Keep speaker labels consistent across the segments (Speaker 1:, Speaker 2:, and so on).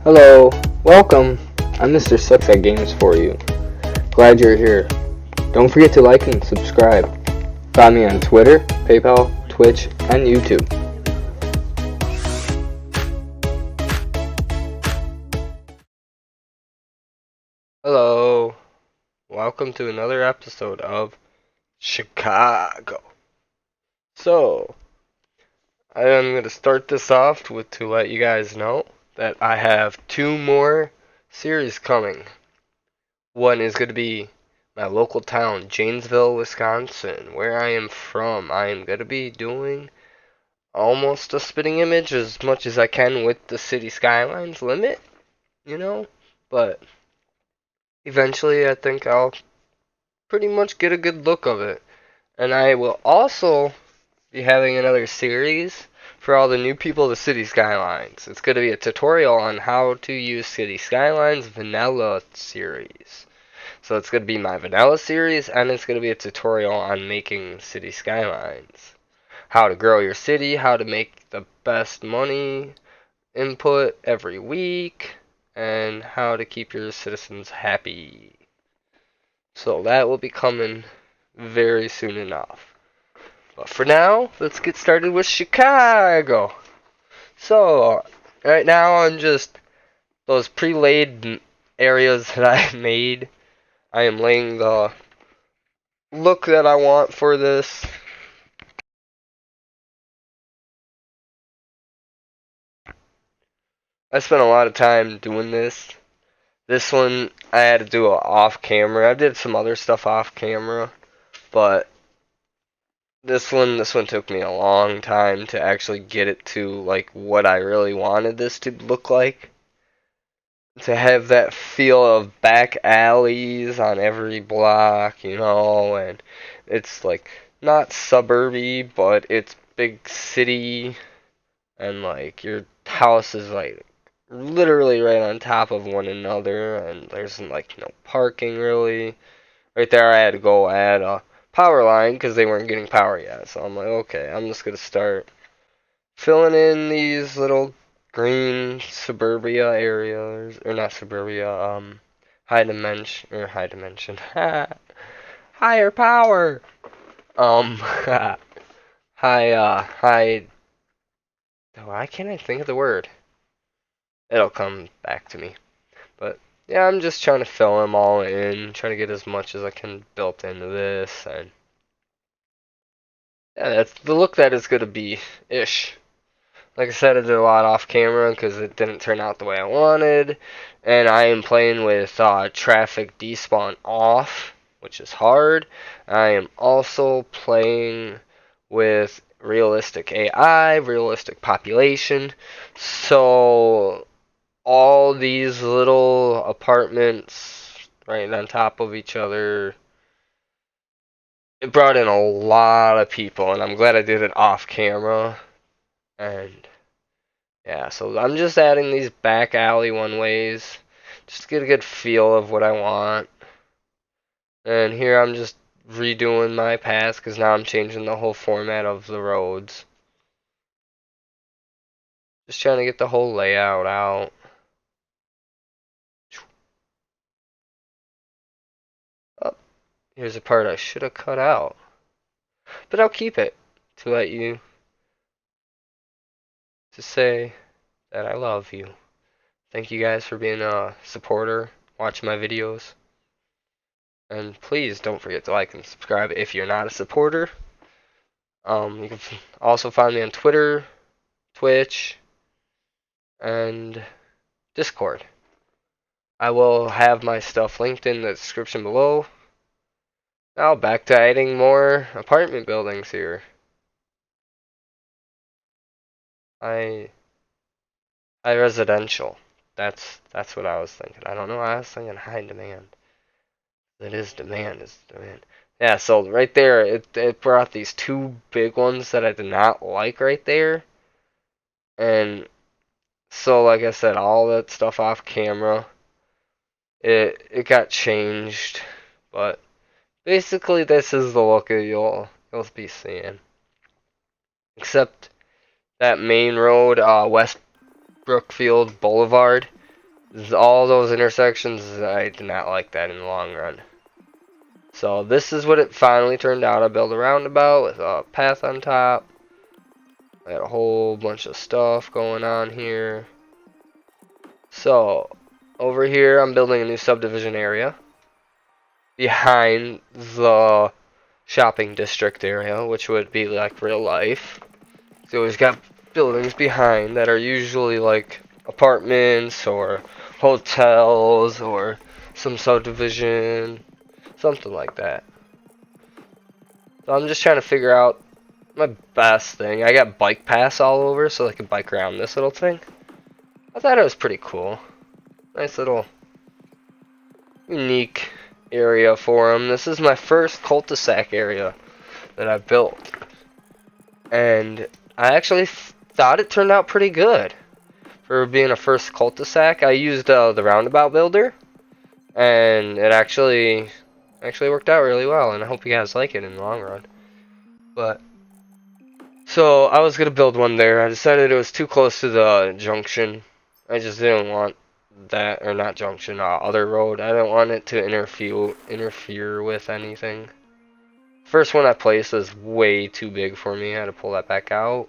Speaker 1: Hello, welcome. I'm M.sucksatgames for you. Glad you're here. Don't forget to like and subscribe. Find me on Twitter, PayPal, Twitch, and YouTube. Hello, welcome to another episode of Chicago. So, I am going to start this off to let you guys know that I have two more series coming. One is going to be my local town, Janesville, Wisconsin, where I am from. I am going to be doing almost a spitting image as much as I can with the city skylines limit, but eventually I think I'll pretty much get a good look of it. And I will also be having another series for all the new people to City Skylines. It's going to be a tutorial on how to use City Skylines Vanilla series. So it's going to be my Vanilla series, and it's going to be a tutorial on making City Skylines. How to grow your city, how to make the best money input every week, and how to keep your citizens happy. So that will be coming very soon enough. But for now, let's get started with Chicago. So, right now I'm just those pre-laid areas that I made. I am laying the look that I want for this. I spent a lot of time doing this. This one I had to do it off camera. I did some other stuff off camera, but this one took me a long time to actually get it to like what I really wanted this to look like. To have that feel of back alleys on every block, and it's like not suburby, but it's big city, and like your house is like literally right on top of one another, and there's like no parking really. Right there, I had to go add a power line because they weren't getting power yet. So I'm like, okay, I'm just gonna start filling in these little green suburbia areas, or not suburbia, high dimension, higher power, high. Why can't I think of the word? It'll come back to me. But yeah, I'm just trying to fill them all in, trying to get as much as I can built into this, and yeah, that's the look that it's gonna be ish. Like I said, I did a lot off camera because it didn't turn out the way I wanted, and I am playing with traffic despawn off, which is hard. I am also playing with realistic AI, realistic population, so all these little apartments right on top of each other, it brought in a lot of people, and I'm glad I did it off camera. And yeah, so I'm just adding these back alley one ways just to get a good feel of what I want. And here I'm just redoing my paths because now I'm changing the whole format of the roads. Just trying to get the whole layout out. Oh, here's a part I should have cut out. But I'll keep it to let you to say that I love you. Thank you guys for being a supporter, watching my videos. And please don't forget to like and subscribe if you're not a supporter. You can also find me on Twitter, Twitch, and Discord. I will have my stuff linked in the description below. Now back to adding more apartment buildings here. High residential. That's what I was thinking. I don't know why I was thinking high demand. It is demand, is demand. Yeah, so right there, it brought these two big ones that I did not like right there. And so, like I said, all that stuff off camera, it got changed. But basically, this is the look that you'll be seeing. Except that main road, West Brookfield Boulevard, All those intersections, I did not like that in the long run. So this is what it finally turned out. I built a roundabout with a path on top. I got a whole bunch of stuff going on here. So over here I'm building a new subdivision area behind the shopping district area, which would be like real life. So we've got buildings behind that are usually like apartments or hotels or some subdivision, something like that. So I'm just trying to figure out my best thing. I got bike paths all over so I can bike around this little thing. I thought it was pretty cool. Nice little unique area for them. This is my first cul-de-sac area that I built. And I actually thought it turned out pretty good for being a first cul-de-sac. I used the roundabout builder, and it actually worked out really well, and I hope you guys like it in the long run. But so I was gonna build one there. I decided it was too close to the junction. I just didn't want that, or not junction, other road. I didn't want it to interfere with anything. First one I placed was way too big for me. I had to pull that back out.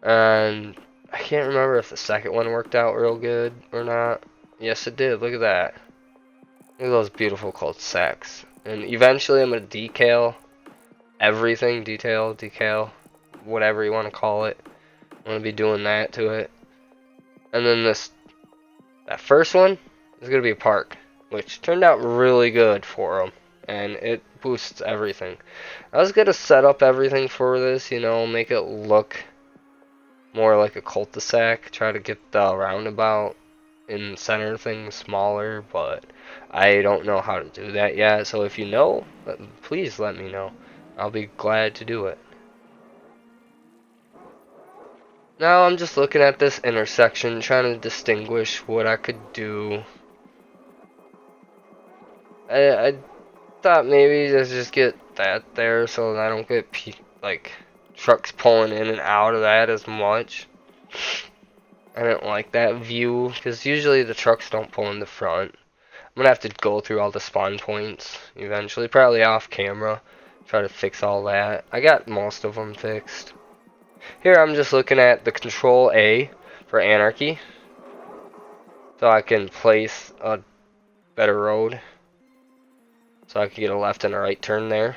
Speaker 1: And I can't remember if the second one worked out real good or not. Yes, it did. Look at that. Look at those beautiful cul-de-sacs. And eventually I'm going to decal everything. Decal, whatever you want to call it. I'm going to be doing that to it. And then that first one is going to be a park, which turned out really good for them. And it boosts everything. I was going to set up everything for this, you know, make it look more like a cul-de-sac, try to get the roundabout in center things smaller, but I don't know how to do that yet. So if you know, please let me know. I'll be glad to do it. Now I'm just looking at this intersection, trying to distinguish what I could do. I thought maybe just get that there so that I don't get like trucks pulling in and out of that as much. I didn't like that view because usually the trucks don't pull in the front. I'm gonna have to go through all the spawn points eventually, probably off camera, try to fix all that. I got most of them fixed. Here I'm just looking at the Control A for anarchy, so I can place a better road, so I can get a left and a right turn there.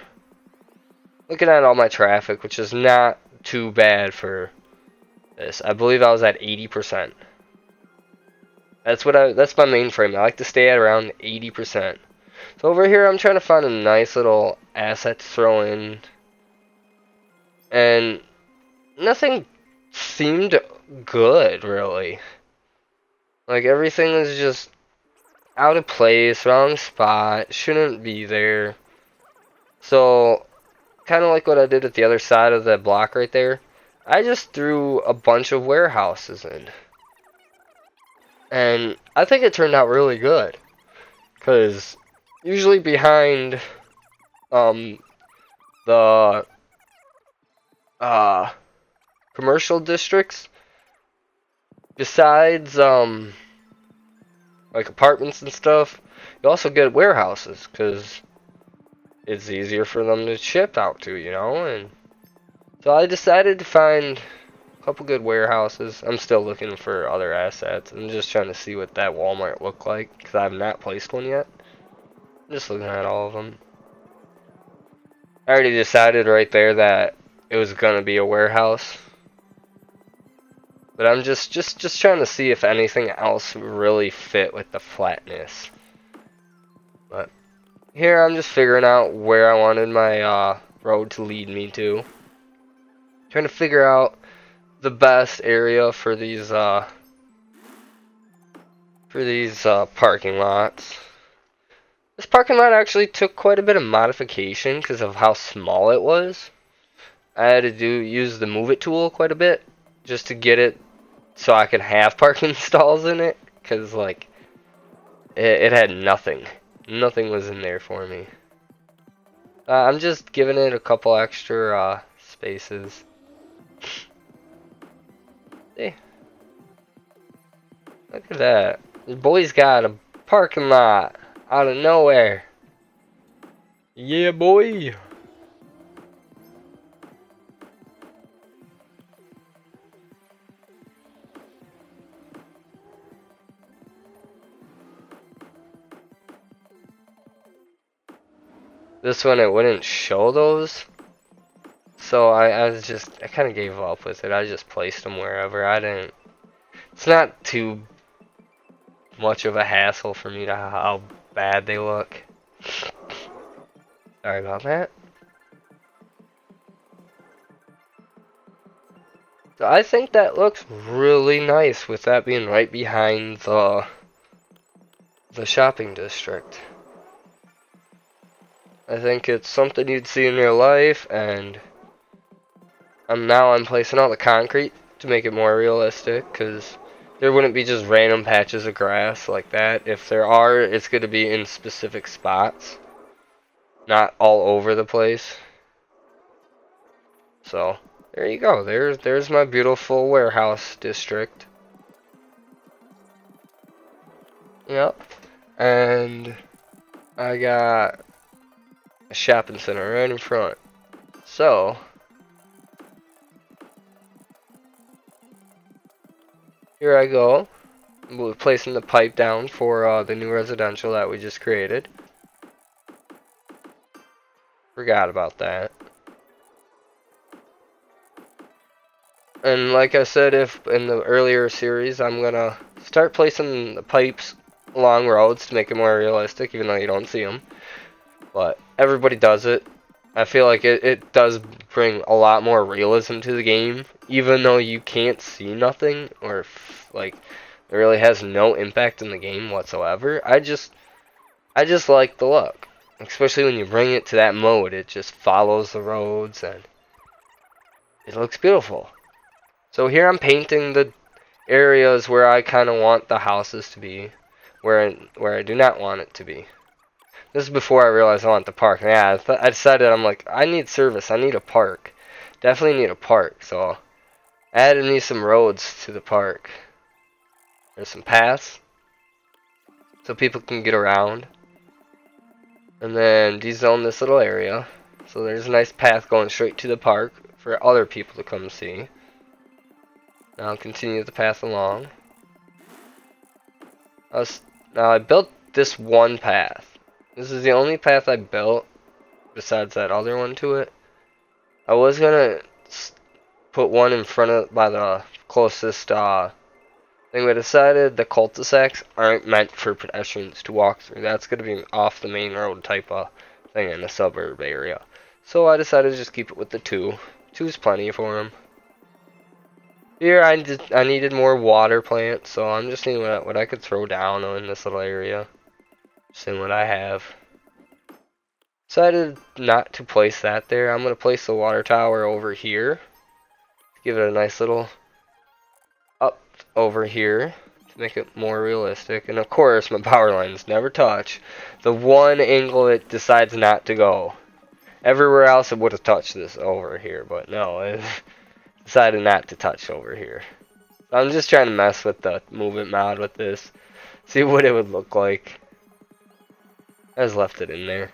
Speaker 1: Looking at all my traffic, which is not too bad for this. I believe I was at 80%. That's my main frame. I like to stay at around 80%. So over here I'm trying to find a nice little asset to throw in. And nothing seemed good, really. Like everything is just out of place, wrong spot, shouldn't be there. So kind of like what I did at the other side of the block right there. I just threw a bunch of warehouses in. And I think it turned out really good. Because usually behind the commercial districts, besides like apartments and stuff, you also get warehouses because it's easier for them to ship out to, you know. And so I decided to find a couple good warehouses. I'm still looking for other assets. I'm just trying to see what that Walmart looked like because I have not placed one yet. I'm just looking at all of them. I already decided right there that it was gonna be a warehouse. But I'm just trying to see if anything else really fit with the flatness. But here I'm just figuring out where I wanted my road to lead me to. Trying to figure out the best area for these parking lots. This parking lot actually took quite a bit of modification because of how small it was. I had to use the move it tool quite a bit just to get it so I could have parking stalls in it, because like it had nothing was in there for me. I'm just giving it a couple extra spaces. Hey, look at that. The boy's got a parking lot out of nowhere. Yeah, boy. This one, it wouldn't show those. So I kind of gave up with it. I just placed them wherever. I didn't. It's not too much of a hassle for me to how bad they look. Sorry about that. So I think that looks really nice with that being right behind the shopping district. I think it's something you'd see in real life, and I'm placing all the concrete to make it more realistic, because there wouldn't be just random patches of grass like that. If there are, it's going to be in specific spots, not all over the place. So there you go. There's my beautiful warehouse district. Yep. And I got a shopping center right in front. So here I go. We're placing the pipe down for the new residential that we just created. Forgot about that. And like I said, if in the earlier series, I'm gonna start placing the pipes along roads to make it more realistic, even though you don't see them. But everybody does it. I feel like it does bring a lot more realism to the game, even though you can't see nothing, or like it really has no impact in the game whatsoever. I just like the look, especially when you bring it to that mode. It just follows the roads and it looks beautiful. So here I'm painting the areas where I kind of want the houses to be, where I do not want it to be. This is before I realized I want the park. Yeah, I decided, I'm like, I need service. I need a park. Definitely need a park. So I added me some roads to the park. There's some paths so people can get around. And then dezone this little area. So there's a nice path going straight to the park for other people to come see. Now I'll continue the path along. Now I built this one path. This is the only path I built besides that other one to it. I was gonna put one in front of by the closest thing. We decided the cul-de-sacs aren't meant for pedestrians to walk through. That's gonna be off the main road type of thing in the suburb area. So I decided to just keep it with the two. Two's plenty for them. Here I needed more water plants, so I'm just seeing what I could throw down in this little area. Seeing what I have. Decided not to place that there. I'm going to place the water tower over here. Give it a nice little up over here to make it more realistic. And of course, my power lines never touch the one angle it decides not to go. Everywhere else it would have touched this over here, but no, it decided not to touch over here. I'm just trying to mess with the movement mod with this. See what it would look like. I just left it in there.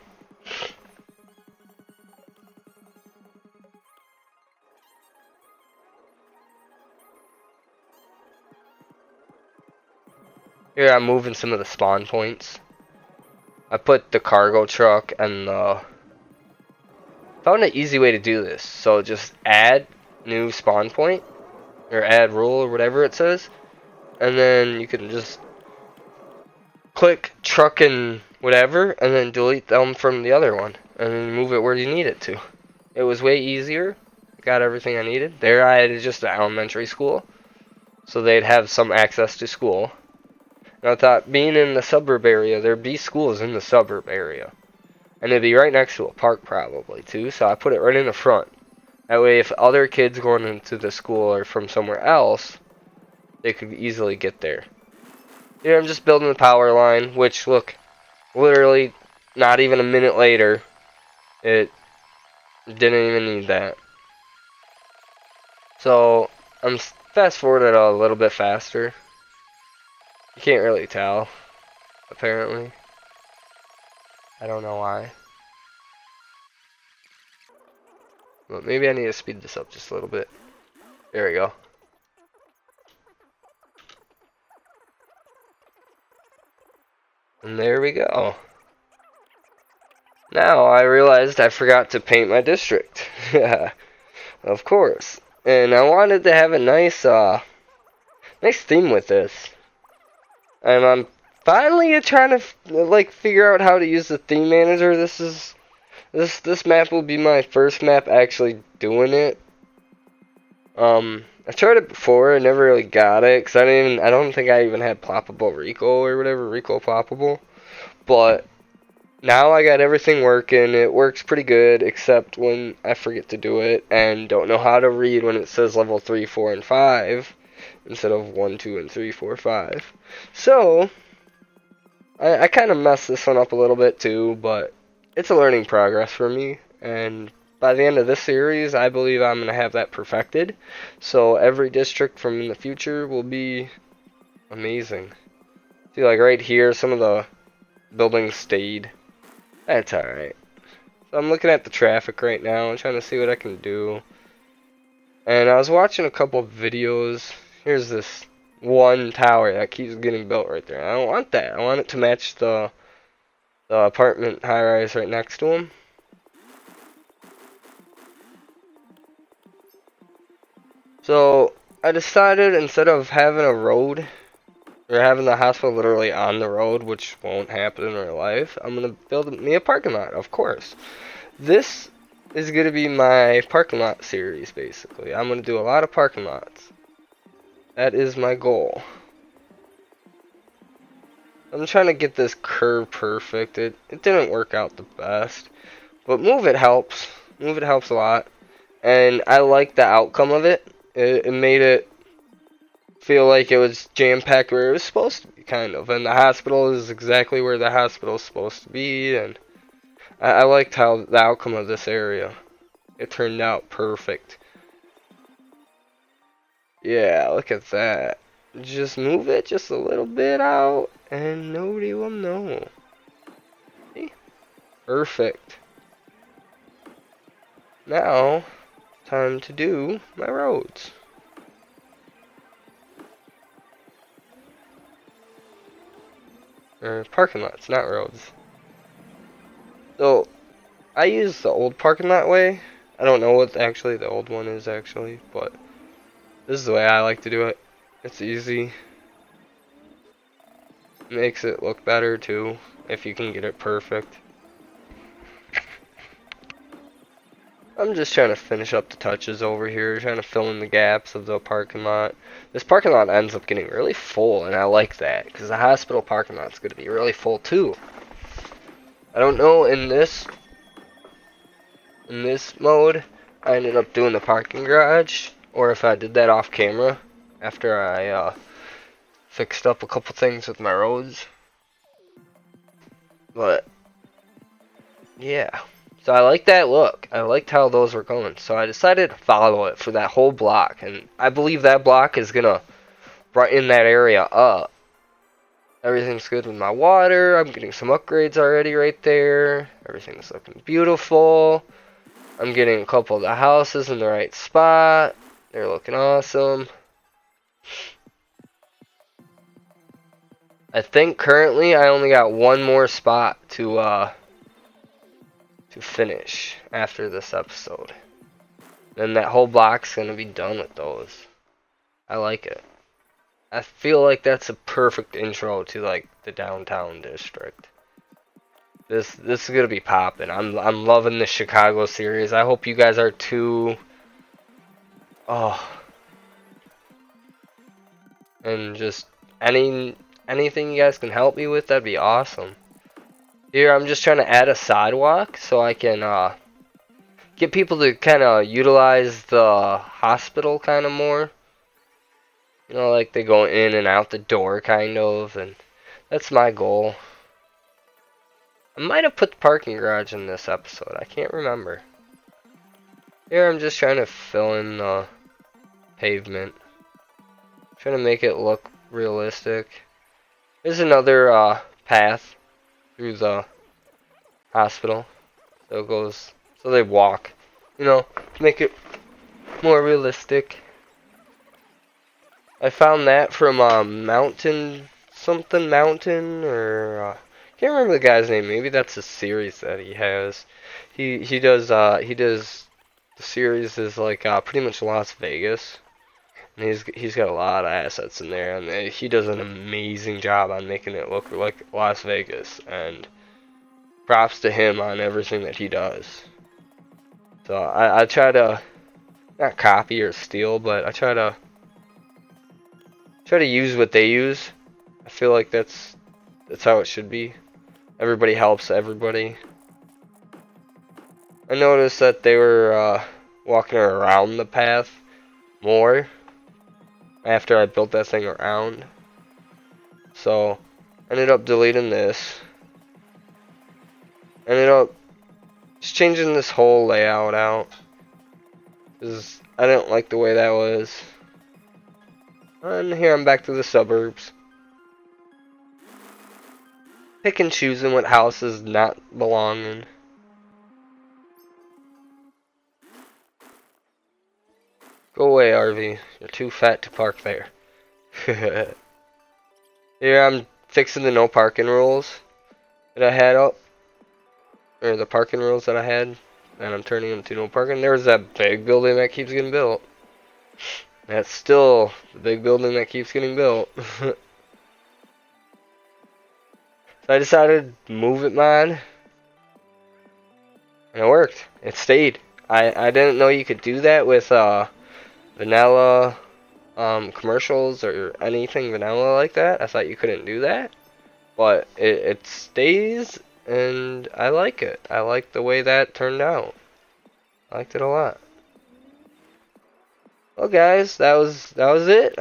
Speaker 1: Here I'm moving some of the spawn points. I put the cargo truck and found an easy way to do this. So just add new spawn point or add rule or whatever it says, and then you can just click truck and whatever, and then delete them from the other one, and then move it where you need it to. It was way easier. Got everything I needed. There I had just an elementary school, so they'd have some access to school. And I thought, being in the suburb area, there'd be schools in the suburb area. And it'd be right next to a park probably too, so I put it right in the front. That way if other kids going into the school are from somewhere else, they could easily get there. Here I'm just building the power line, which look, literally not even a minute later, it didn't even need that. So I'm fast forwarded a little bit faster. You can't really tell, apparently. I don't know why. But maybe I need to speed this up just a little bit. There we go. And there we go. Now I realized I forgot to paint my district. Of course. And I wanted to have a nice theme with this. And I'm finally trying to like figure out how to use the theme manager. This map will be my first map actually doing it. I tried it before, I never really got it, cause I don't think I even had ploppable Rico or whatever, Rico ploppable. But now I got everything working. It works pretty good, except when I forget to do it and don't know how to read when it says level 3, 4, and 5 instead of 1, 2, and 3, 4, 5. So I kind of messed this one up a little bit too, but it's a learning progress for me, and by the end of this series, I believe I'm going to have that perfected. So every district from in the future will be amazing. See, like right here, some of the buildings stayed. That's alright. So I'm looking at the traffic right now and trying to see what I can do. And I was watching a couple of videos. Here's this one tower that keeps getting built right there. I don't want that. I want it to match the apartment high-rise right next to them. So I decided instead of having a road or having the hospital literally on the road, which won't happen in real life, I'm gonna build me a parking lot, of course. This is gonna be my parking lot series, basically. I'm gonna do a lot of parking lots. That is my goal. I'm trying to get this curve perfect. It didn't work out the best, but move it helps. Move it helps a lot, and I like the outcome of it. It made it feel like it was jam-packed where it was supposed to be, kind of. And the hospital is exactly where the hospital is supposed to be, and I liked how the outcome of this area. It turned out perfect. Yeah, look at that. Just move it just a little bit out, and nobody will know. See? Perfect. Now, time to do my roads. Or parking lots, not roads. So, I use the old parking lot way. I don't know what actually the old one is actually, but this is the way I like to do it. It's easy. Makes it look better too, if you can get it perfect. I'm just trying to finish up the touches over here, trying to fill in the gaps of the parking lot. This parking lot ends up getting really full, and I like that, because the hospital parking lot's going to be really full too. I don't know, in this mode, I ended up doing the parking garage, or if I did that off camera, after I fixed up a couple things with my roads. But, yeah. So I like that look. I liked how those were going. So I decided to follow it for that whole block. And I believe that block is going to brighten that area up. Everything's good with my water. I'm getting some upgrades already right there. Everything's looking beautiful. I'm getting a couple of the houses in the right spot. They're looking awesome. I think currently I only got one more spot to finish after this episode. Then that whole block's gonna be done with those. I like it. I feel like that's a perfect intro to like the downtown district. This is gonna be popping. I'm loving the Chicago series. I hope you guys are too. Oh. And just anything you guys can help me with, that'd be awesome. Here I'm just trying to add a sidewalk so I can get people to kind of utilize the hospital kind of more. You know, like they go in and out the door kind of, and that's my goal. I might have put the parking garage in this episode. I can't remember. Here I'm just trying to fill in the pavement. Trying to make it look realistic. There's another path through the hospital. So it goes, so they walk, to make it more realistic. I found that from Mountain something Mountain or can't remember the guy's name. Maybe that's a series that he has. He does the series is like pretty much Las Vegas, and he's got a lot of assets in there, and he does an amazing job on making it look like Las Vegas. And props to him on everything that he does. So I try to not copy or steal, but I try to use what they use. I feel like that's how it should be. Everybody helps everybody. I noticed that they were walking around the path more after I built that thing around. So I ended up deleting this. Ended up just changing this whole layout out. Because I didn't like the way that was. And here I'm back to the suburbs. Pick and choosing what houses not belong in. Go away, RV. You're too fat to park there. Here I'm fixing the no parking rules that I had up. Or the parking rules that I had. And I'm turning them to no parking. There's that big building that keeps getting built. That's still the big building that keeps getting built. So I decided to move it, man. And it worked. It stayed. I didn't know you could do that with vanilla commercials or anything vanilla like that. I thought you couldn't do that. But it stays, and I like it. I like the way that turned out. I liked it a lot. Well, guys, that was it.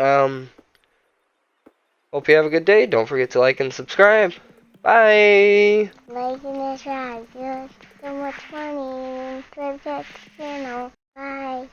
Speaker 1: Hope you have a good day. Don't forget to like and subscribe. Bye.
Speaker 2: Like and subscribe. So much money. Subscribe to the channel. Bye.